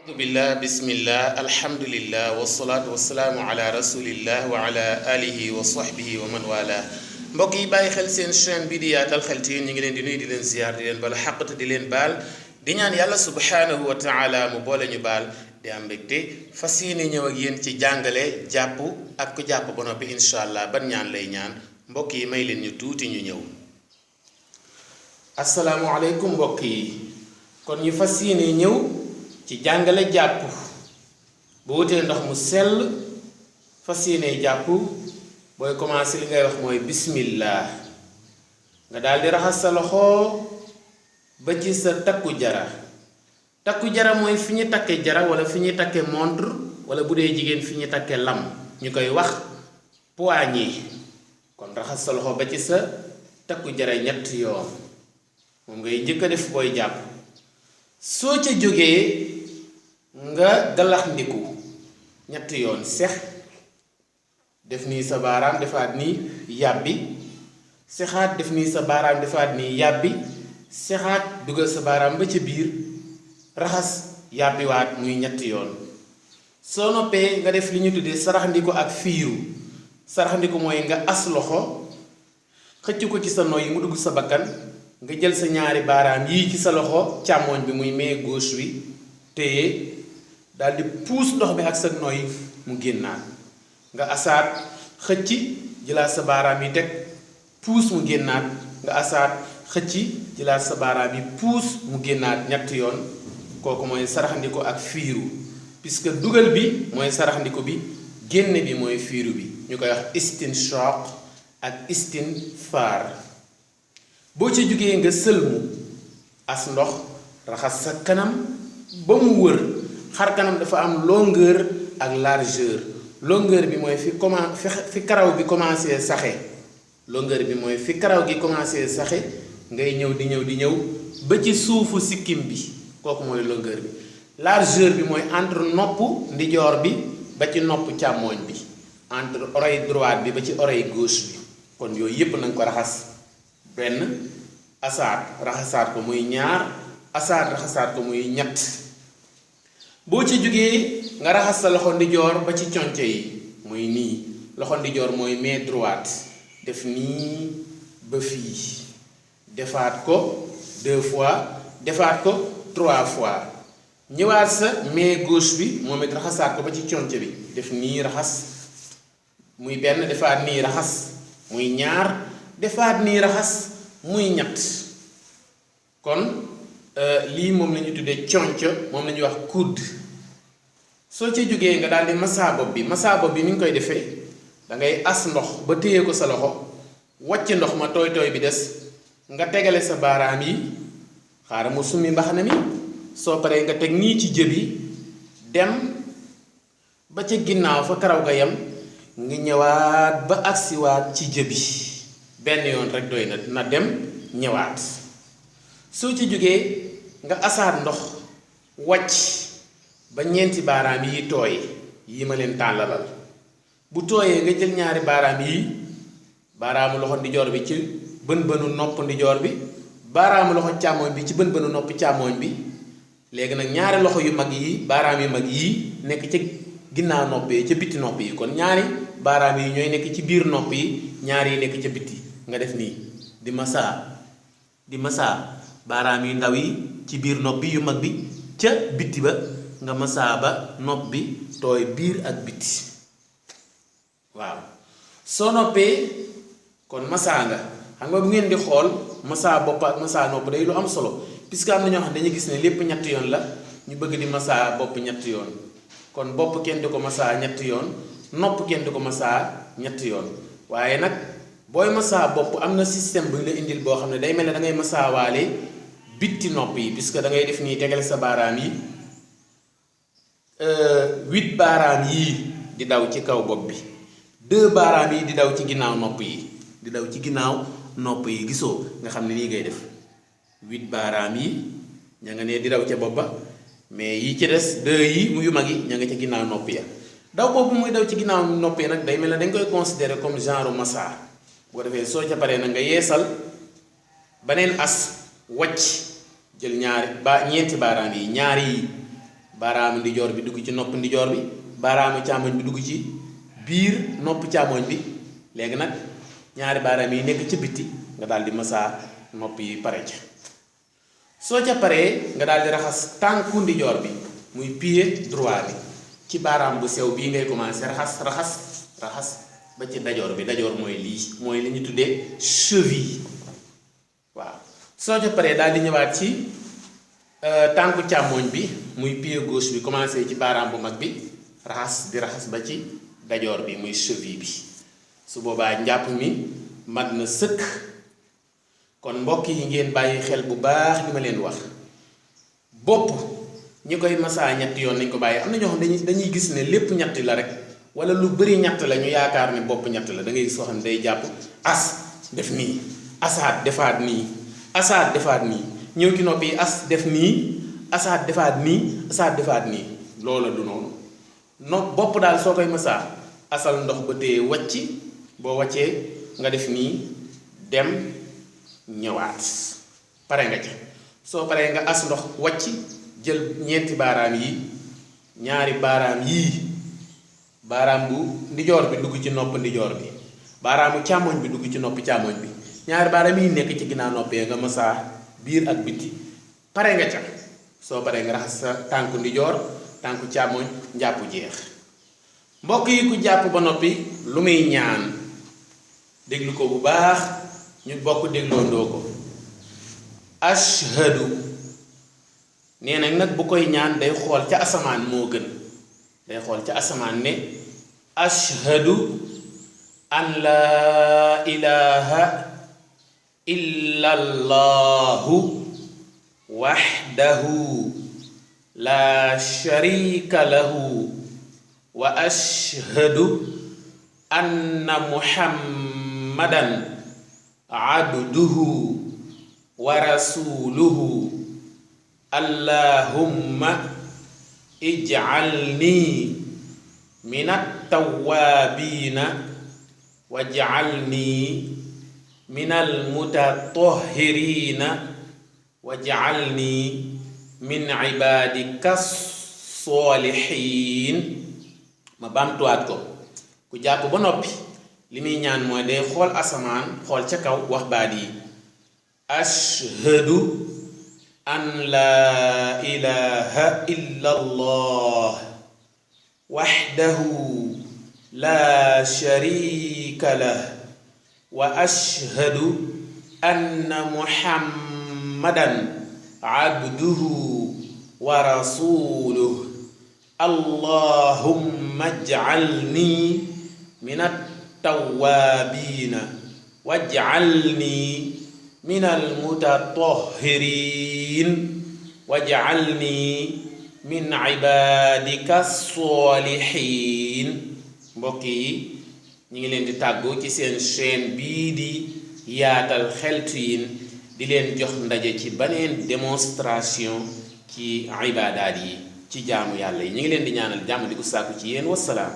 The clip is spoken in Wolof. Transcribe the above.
أعوذ بالله بسم الله الحمد لله والصلاة والسلام على رسول الله وعلى آله وصحبه ومن والاه mbokk yi bàyyi xel seen chaîne bi di Yaatal Xeltu ñu ngi leen di nuyu di leen ziar di leen bal xaqat di leen baal di ñaan yàlla subhanahu wa taala mu boole ñu baal di am mbégte fas yéene ñëw ak yéen ci jàngale jàpp ak ku jàpp ba noppi incha allah ban ñaan lay ñaan mbokk yi may leen ñu tuuti ñu ñëw. asalaamualeykum mbokk yi kon ñu fas yéene ñëw ci jàngale jàpp bu wutee ndox mu sell fas yéene jàpp booy commencé li ngay wax mooy bismillah nga daal di raxas sa loxo ba ci sa takku jara mooy fi ñu takke jara wala fi ñu takke montre wala bu dee jigéen fi ñu takke lam ñu koy wax poignée kon raxas sa loxo ba ci sa takku jara ñett yoon moom ngay njëkk a def booy jàpp soo ca jógee nga galax ndiku ñetti yoon sex def nii sa baaraam defaat nii yàbbi sexaat def nii sa baaraam defaat nii yàbbi sexaat dugal sa baaraam ba ca biir raxas yàbbiwaat muy ñetti yoon soo noppee nga def li ñu tuddee saraxndiku ak fiiru saraxndiku mooy nga as loxo xëcc ko ci sa noy yi mu dugg sa bakkan nga jël sa ñaari baaraam yii ci sa loxo càmmooñ bi muy main gauche bi téye daldi puus ndox bi ak sa noy mu génnaat nga asaat xëcc jëlaat sa baaraam yi teg puus mu génnaat nga asaat xëcc jëlaat sa baaraam yi puus mu génnaat ñetti yoon kooku mooy saraxndiku ak fiiru puisque dugal bi mooy saraxndiku bi génne bi mooy fiiru bi ñu koy wax istinshaq ak istinfaar boo ci jógee nga sëlmu as ndox raxas sa kanam ba mu wër xar kanam dafa am longueur ak largeur longueur bi mooy fi karaw bi commencé saxe longueur bi mooy fi karaw gi commencé saxe ngay ñëw di ñëw ba ci suufu sikkim bi kooku mooy longueur bi largeur bi mooy entre nopp ndijoor bi ba ci nopp càmmooñ bi entre oreille droite bi ba ci oreille gauche bi kon yooyu yépp nañ ko raxas benn asaat raxasaat ko muy ñaar asaat raxasaat ko muy ñett boo ci jógee nga raxas sa loxo ndijoor ba ci conce yi muy nii loxo ndijoor mooy main droite def nii ba fii defaat ko 2 fois defaat ko 3 fois ñëwaat sa main gauche bi moom it raxasaat ko ba ci conce bi def nii raxas muy benn defaat nii raxas muy ñaar defaat nii raxas muy ñett kon lii moom la ñu tuddee conc moom la ñuy wax coude soo ci jógee nga daal di masaa bopp bi ni ñu koy defee da ngay as ndox ba téye ko sa loxo wàcc ndox ma tooy tooy bi des nga tegale sa baaraam yi xaaral mu summi mbaxana mi soo paree nga teg nii ci jëbi dem ba ca ginnaaw fa karaw ga yam nga ñëwaat ba agsiwaat ci jëbi benn yoon rek doy na dem ñëwaat soo ci jógee nga asaat ndox wàcc ba ñeenti baaraam yi tooy yi ma leen tàllalal bu tooyee nga jël ñaari baaraam yi baaraamu loxo ndijoor bi ci bën-bënu nopp ndijoor bi baaraamu loxo càmmooñ bi ci bën-bënu nopp càmmooñ bi léegi nag ñaari loxo yu mag yi baaraam yu mag yi nekk ca ginnaaw nopp yi ca bitti nopp yi kon ñaari baaraam yi ñooy nekk ci biir nopp yi ñaari yi nekk ca bitti nga def nii di masaa baaraam yu ndaw yi ci biir nopp bi yu mag bi ca bitti ba nga masaa ba nopp bi tooy biir ak bitti waaw soo noppee kon masaa nga xam nga bu ngeen di xool masaa bopp ak masaa nopp day lu am solo puisque am na ñoo xam ne dañuy gis ne lépp ñetti yoon la ñu bëgg di masaa bopp ñetti yoon kon bopp kenn di ko masaa ñetti yoon nopp kenn di ko masaa ñetti yoon waaye nag booy masaa bopp am na système bu ñu la indil boo xam ne day mel ne da ngay masaa waale bitti nopp yi puisque da ngay def nii tegale sa baaraam yi 8 baaraam yii di daw ci kaw bopp bi 2 baaraam yi di daw ci ginnaaw nopp yi gisoo nga xam ne nii ngay def 8 baaraam yi ña nga ne di daw ca bopp ba mais yi ci des 2 yi mu yu mag yi ña nga ca ginnaaw nopp ya daw boobu muy daw ci ginnaaw nopp yi nag day mel ne dañ koy considérer comme genre masaa boo defee soo ca paree nag nga yeesal beneen as wàcc jël ñeenti baaraam yi ñaari baaraamu ndijoor bi dugg ci nopp ndijoor bi baaraamu càmmoñ bi dugg ci biir nopp càmmoñ bi léegi nag ñaari baaraam yi nekk ci bitti nga daal di masaa nopp yi pare ca soo ca paree nga daal di raxas tànku ndijoor bi muy pied droit bi ci baaraam bu sew bii ngay commencé raxas ba ci dajoor bi dajoor mooy lii mooy li ñu tuddee cheville waaw soo ca paree daal di ñëwaat ci tànku càmmoñ bi muy pied gauche bi commencé ci baaraam bu mag bi raxas ba ci dajoor bi muy cheville bi su boobaa njàpp mi mat na sëkk. kon mbokk yi ngeen bàyyi xel bu baax li ma leen wax bopp ñi koy masaa ñetti yoon nañ ko bàyyi am na ñoo xam dañuy gis ne lépp ñetti la rek wala lu bari ñett la ñu yaakaar ne bopp ñett la da ngay gis soo xam ne day jàpp as def nii asaat defaat nii asaat defaat nii ñëw ci nopp yi as def nii asaat defaat nii asaat defaat nii loola du noonu bopp daal soo koy masaa asal ndox ba téye wàcc boo wàccee nga def nii dem ñëwaat pare nga ca soo paree nga as ndox wàcc jël ñeenti baaraam yi ñaari baaraam yii baaraam bu ndijoor bi dugg ci nopp ndijoor bi baaraamu càmmoñ bi dugg ci nopp càmmoñ bi ñaari baaraam yi nekk ci ginnaaw noppee nga masaa biir ak bitti pare nga ca soo paree nga raxas sa tànku ndijoor tànku càmmoñ njàpp jeex mbokk yi ku jàpp ba noppi lu muy ñaan déglu ko bu baax ñu bokk dégloondoo ko ashhadu nee na nag bu koy ñaan day xool ca asamaan moo gën day xool ca asamaan ne ashhadu an laa ilaha illa allahu wahdahu la sharika lahu wa ashhadu anna muhammadan abduhu wa rasuluhu allahumma ij'alni minat tawwabina waj'alni minal mutatahhirina waj'alni min ibadika solihin. ma baamtuwaat ko ku jàpp ba noppi li muy ñaan mooy day xool asamaan xool ca kaw wax baat yi ashhadu an laa ilaha illa allah wahdahu la sharika lah wa ashhadu anna muhammadan abduhu wa rasuluhu allahumma ij'alni minat tawwabina waj'alni minal mutatahhirin waj'alni min ibadika solihin. mbokk yi ñu ngi leen di tàggoo ci seen chaîne bii di yaatal xeltu yin di leen jox ndaje ci beneen démonstration ci ibaadaat yi ci jaamu yàlla yi ñu ngi leen di ñaanal jàmm di ko sàkku ci yéen wassalaam.